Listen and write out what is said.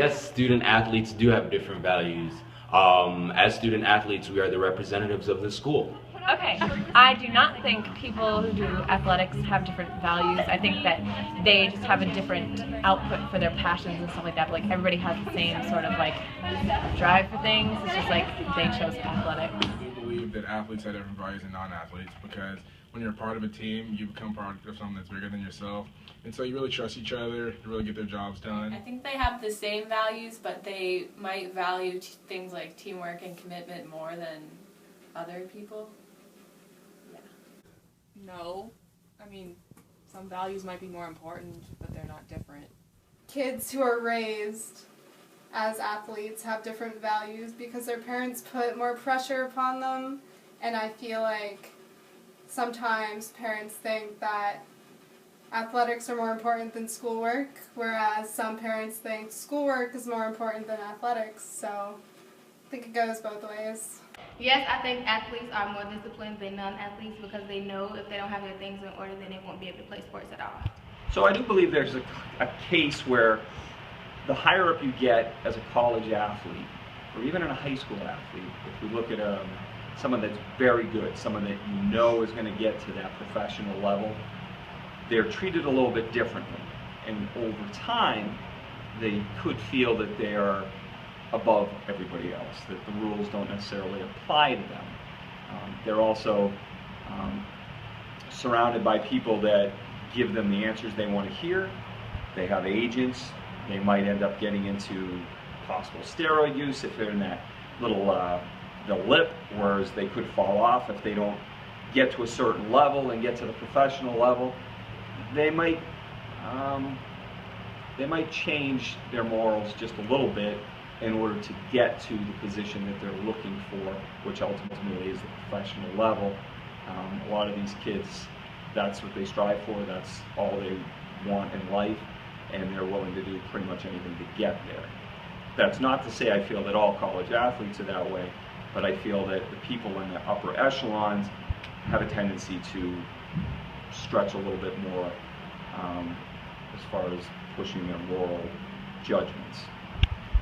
Yes, student athletes do have different values. As student athletes, we are the representatives of the school. Okay, I do not think people who do athletics have different values. I think that they just have a different output for their passions and stuff like that. But like everybody has the same sort of like drive for things. It's just like they chose athletics. I believe that athletes have different values than non-athletes because when you're a part of a team, you become part of something that's bigger than yourself. And so you really trust each other to really get their jobs done. I think they have the same values, but they might value things like teamwork and commitment more than other people. No. I mean, some values might be more important, but they're not different. Kids who are raised as athletes have different values because their parents put more pressure upon them, and I feel like sometimes parents think that athletics are more important than schoolwork, whereas some parents think schoolwork is more important than athletics, so I think it goes both ways. Yes, I think athletes are more disciplined than non-athletes because they know if they don't have their things in order, then they won't be able to play sports at all. So I do believe there's a case where the higher up you get as a college athlete, or even in a high school athlete, if we look at someone that's very good, someone that you know is going to get to that professional level, they're treated a little bit differently. And over time, they could feel that they are above everybody else, that the rules don't necessarily apply to them. They're also surrounded by people that give them the answers they want to hear. They have agents. They might end up getting into possible steroid use if they're in that little the lip, whereas they could fall off if they don't get to a certain level and get to the professional level. They might change their morals just a little bit in order to get to the position that they're looking for, which ultimately is the professional level. A lot of these kids, that's what they strive for, that's all they want in life, and they're willing to do pretty much anything to get there. That's not to say I feel that all college athletes are that way, but I feel that the people in the upper echelons have a tendency to stretch a little bit more as far as pushing their moral judgments.